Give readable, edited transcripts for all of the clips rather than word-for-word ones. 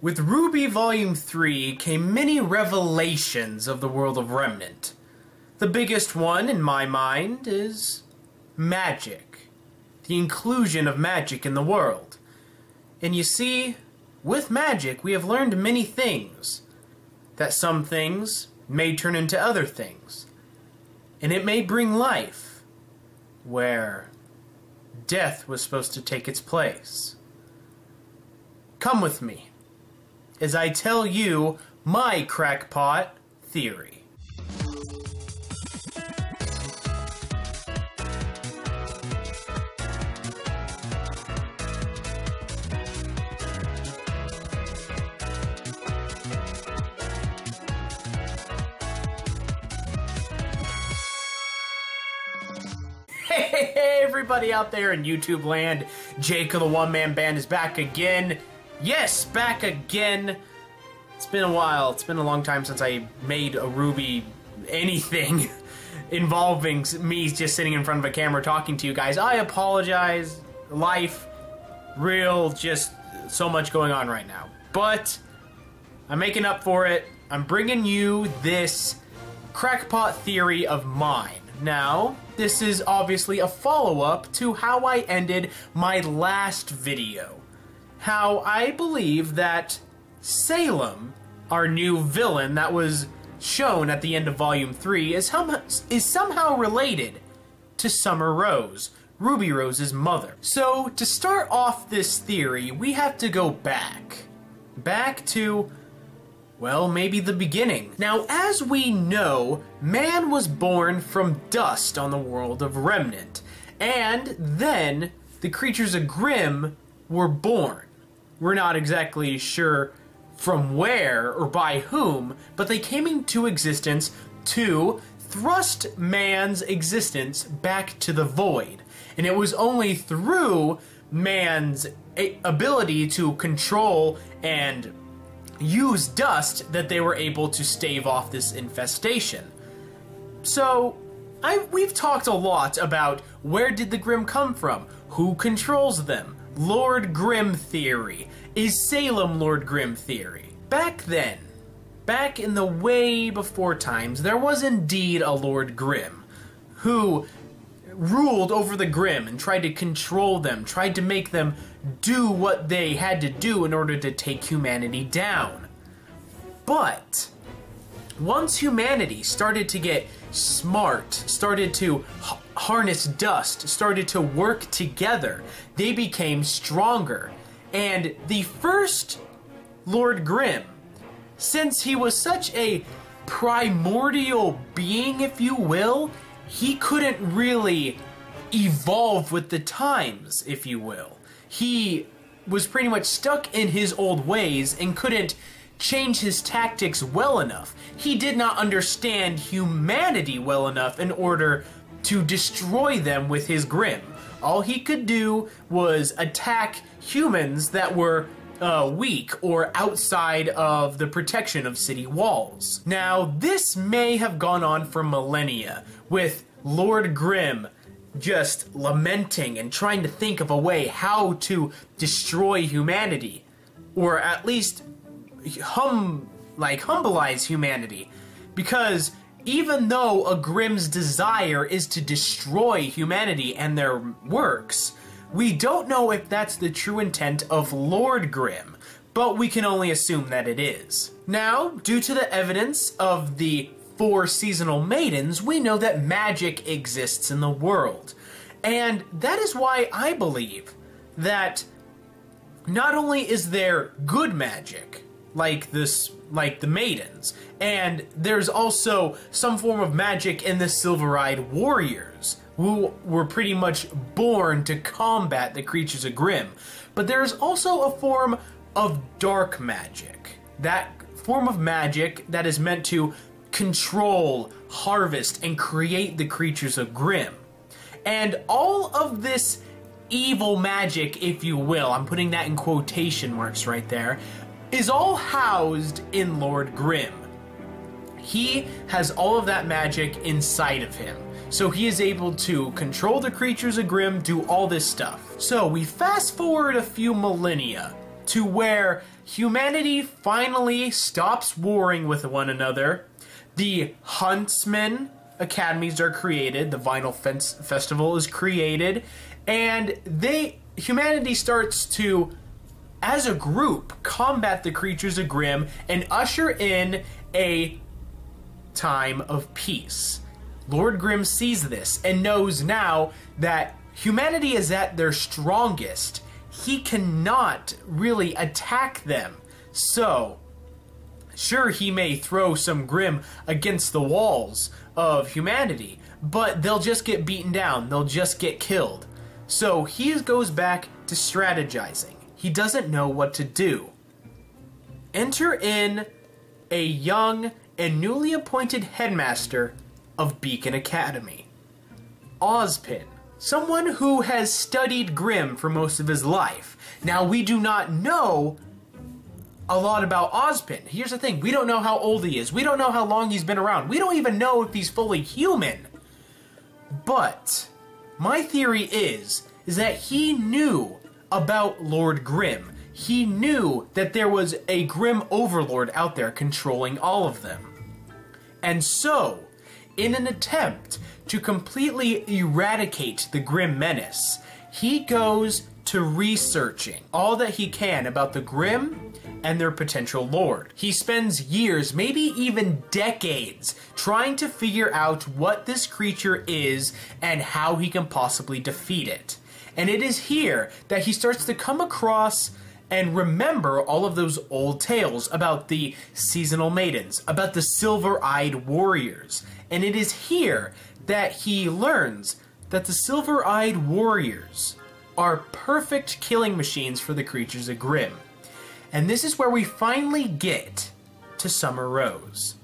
With RWBY Volume 3 came many revelations of the world of Remnant. The biggest one, in my mind, is magic. The inclusion of magic in the world. And you see, with magic we have learned many things. That some things may turn into other things. And it may bring life, where death was supposed to take its place. Come with me as I tell you my crackpot theory. Hey, everybody out there in YouTube land, Jake of the OneManBand is back again. Yes, back again. It's been a while. It's been a long time since I made a RWBY anything involving me just sitting in front of a camera talking to you guys. I apologize. Life, real, just so much going on right now. But I'm making up for it. I'm bringing you this crackpot theory of mine. Now, this is obviously a follow-up to how I ended my last video. How I believe that Salem, our new villain that was shown at the end of Volume 3, is somehow related to Summer Rose, Ruby Rose's mother. So, to start off this theory, we have to go back. Back to, well, maybe the beginning. Now, as we know, man was born from dust on the world of Remnant, and then the creatures of Grimm were born. We're not exactly sure from where or by whom, but they came into existence to thrust man's existence back to the void. And it was only through man's ability to control and use dust that they were able to stave off this infestation. So, we've talked a lot about where did the Grimm come from, who controls them, Lord Grimm theory. Is Salem Lord Grimm theory? Back then, back in the way before times, there was indeed a Lord Grimm who ruled over the Grimm and tried to control them, tried to make them do what they had to do in order to take humanity down. But once humanity started to get smart, started to harness dust, started to work together, they became stronger. And the first Lord Grimm, since he was such a primordial being, if you will, he couldn't really evolve with the times, if you will. He was pretty much stuck in his old ways and couldn't change his tactics well enough. He did not understand humanity well enough in order to destroy them with his Grimm. All he could do was attack humans that were weak or outside of the protection of city walls. Now, this may have gone on for millennia, with Lord Grimm just lamenting and trying to think of a way how to destroy humanity, or at least humbleize humanity, because even though a Grimm's desire is to destroy humanity and their works, we don't know if that's the true intent of Lord Grimm, but we can only assume that it is. Now, due to the evidence of the 4 seasonal maidens, we know that magic exists in the world. And that is why I believe that not only is there good magic, like the maidens, and there's also some form of magic in the Silver-Eyed Warriors, who were pretty much born to combat the creatures of Grimm, but there's also a form of dark magic. That form of magic that is meant to control, harvest, and create the creatures of Grimm. And all of this evil magic, if you will, I'm putting that in quotation marks right there, is all housed in Lord Grimm. He has all of that magic inside of him. So he is able to control the creatures of Grimm, do all this stuff. So we fast forward a few millennia to where humanity finally stops warring with one another. The Huntsman Academies are created, the Vinyl Festival is created, and humanity starts to, as a group, combat the creatures of Grimm and usher in a time of peace. Lord Grimm sees this and knows now that humanity is at their strongest. He cannot really attack them. So, sure, he may throw some Grimm against the walls of humanity, but they'll just get beaten down. They'll just get killed. So he goes back to strategizing. He doesn't know what to do. Enter in a young and newly appointed headmaster of Beacon Academy, Ozpin, someone who has studied Grimm for most of his life. Now, we do not know a lot about Ozpin. Here's the thing, we don't know how old he is. We don't know how long he's been around. We don't even know if he's fully human. But my theory is that he knew about Lord Grimm. He knew that there was a Grimm overlord out there controlling all of them. And so, in an attempt to completely eradicate the Grimm menace, he goes to researching all that he can about the Grimm and their potential lord. He spends years, maybe even decades, trying to figure out what this creature is and how he can possibly defeat it. And it is here that he starts to come across and remember all of those old tales about the seasonal maidens, about the silver-eyed warriors. And it is here that he learns that the silver-eyed warriors are perfect killing machines for the creatures of Grimm. And this is where we finally get to Summer Rose.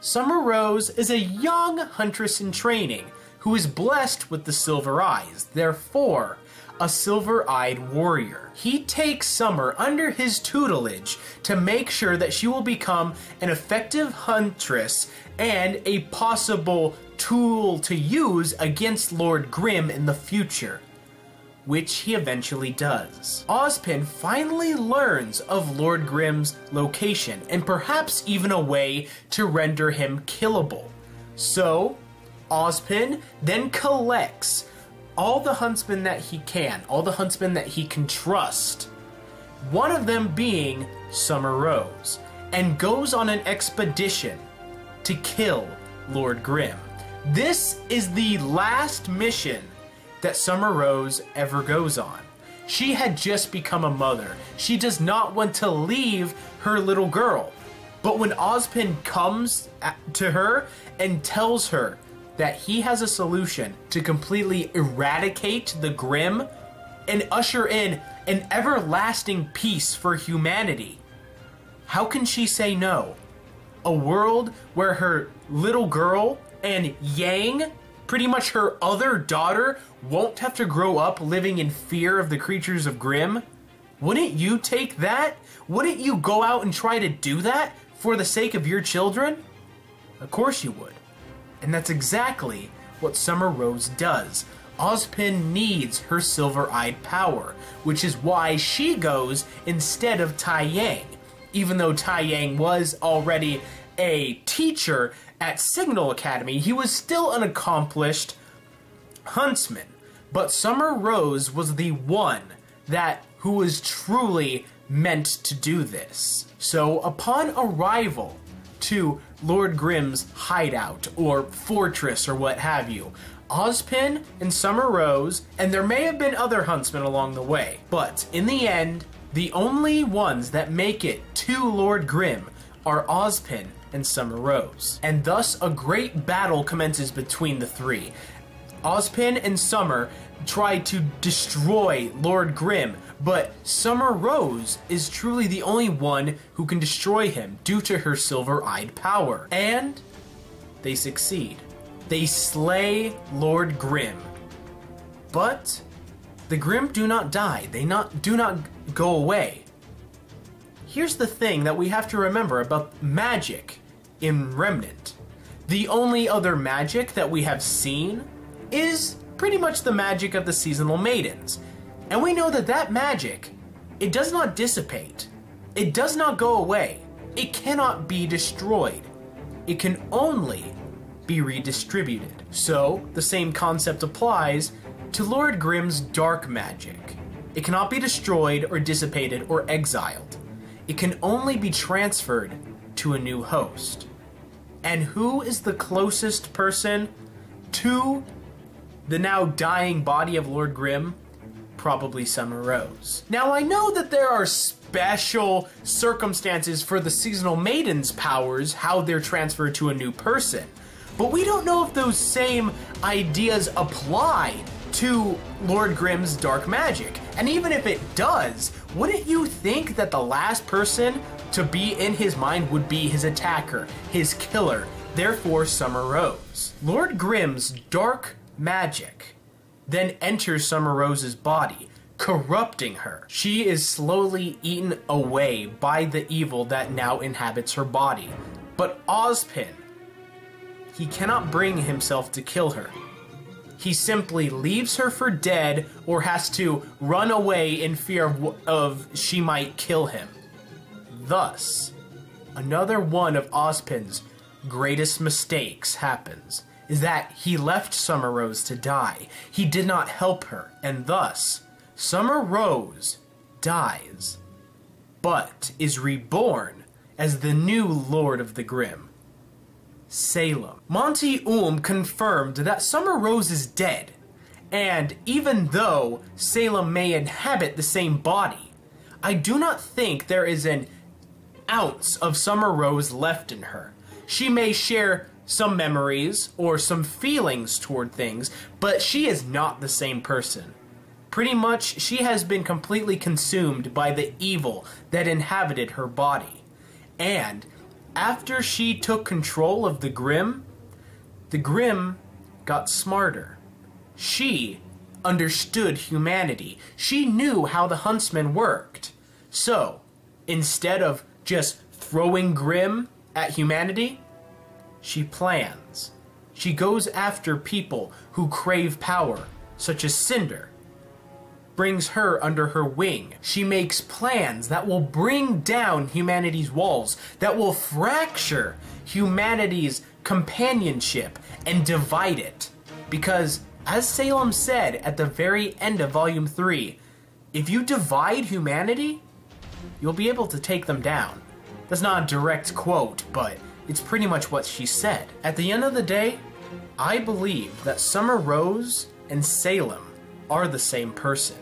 Summer Rose is a young huntress in training who is blessed with the silver eyes, therefore a silver-eyed warrior. He takes Summer under his tutelage to make sure that she will become an effective huntress and a possible tool to use against Lord Grimm in the future, which he eventually does. Ozpin finally learns of Lord Grimm's location and perhaps even a way to render him killable. So, Ozpin then collects all the huntsmen that he can, all the huntsmen that he can trust, one of them being Summer Rose, and goes on an expedition to kill Lord Grimm. This is the last mission that Summer Rose ever goes on. She had just become a mother. She does not want to leave her little girl. But when Ozpin comes to her and tells her that he has a solution to completely eradicate the Grimm and usher in an everlasting peace for humanity, how can she say no? A world where her little girl and Yang, pretty much her other daughter, won't have to grow up living in fear of the creatures of Grimm? Wouldn't you take that? Wouldn't you go out and try to do that for the sake of your children? Of course you would. And that's exactly what Summer Rose does. Ozpin needs her silver-eyed power, which is why she goes instead of Tai Yang. Even though Tai Yang was already a teacher at Signal Academy, he was still an accomplished huntsman. But Summer Rose was the one who was truly meant to do this. So upon arrival to Lord Grimm's hideout or fortress or what have you, Ozpin and Summer Rose, and there may have been other huntsmen along the way, but in the end, the only ones that make it to Lord Grimm are Ozpin and Summer Rose. And thus a great battle commences between the three. Ozpin and Summer try to destroy Lord Grimm, but Summer Rose is truly the only one who can destroy him due to her silver-eyed power. And they succeed. They slay Lord Grimm. But the Grimm do not die. They do not go away. Here's the thing that we have to remember about magic in Remnant. The only other magic that we have seen is pretty much the magic of the seasonal maidens. And we know that that magic It does not dissipate. It does not go away. It cannot be destroyed. It can only be redistributed. So, the same concept applies to Lord Grimm's dark magic. It cannot be destroyed or dissipated or exiled. It can only be transferred to a new host. And who is the closest person to the now dying body of Lord Grimm? Probably Summer Rose. Now, I know that there are special circumstances for the Seasonal Maiden's powers, how they're transferred to a new person, but we don't know if those same ideas apply to Lord Grimm's dark magic. And even if it does, wouldn't you think that the last person to be in his mind would be his attacker, his killer, therefore Summer Rose? Lord Grimm's dark magic then enters Summer Rose's body, corrupting her. She is slowly eaten away by the evil that now inhabits her body. But Ozpin, he cannot bring himself to kill her. He simply leaves her for dead or has to run away in fear of she might kill him. Thus, another one of Ozpin's greatest mistakes happens, is that he left Summer Rose to die. He did not help her, and thus, Summer Rose dies, but is reborn as the new Lord of the Grimm, Salem. Monty confirmed that Summer Rose is dead, and even though Salem may inhabit the same body, I do not think there is an ounce of Summer Rose left in her. She may share some memories or some feelings toward things, but she is not the same person. Pretty much, she has been completely consumed by the evil that inhabited her body. And after she took control of the Grimm got smarter. She understood humanity. She knew how the Huntsman worked. So, instead of just throwing Grimm at humanity, she plans. She goes after people who crave power, such as Cinder. Brings her under her wing. She makes plans that will bring down humanity's walls, that will fracture humanity's companionship and divide it. Because, as Salem said at the very end of Volume 3, if you divide humanity, you'll be able to take them down. That's not a direct quote, but it's pretty much what she said. At the end of the day, I believe that Summer Rose and Salem are the same person.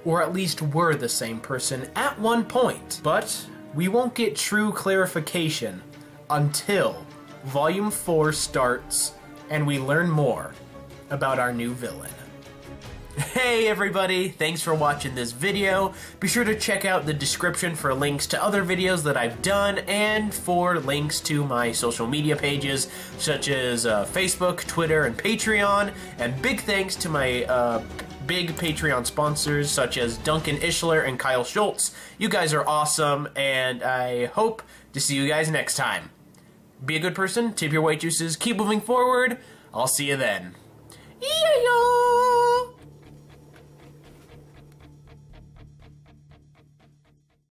Or at least were the same person at one point. But we won't get true clarification until Volume 4 starts and we learn more about our new villain. Hey everybody, thanks for watching this video. Be sure to check out the description for links to other videos that I've done and for links to my social media pages such as Facebook, Twitter, and Patreon. And big thanks to my big Patreon sponsors such as Duncan Ishler and Kyle Schultz. You guys are awesome and I hope to see you guys next time. Be a good person, tip your white juices, keep moving forward. I'll see you then.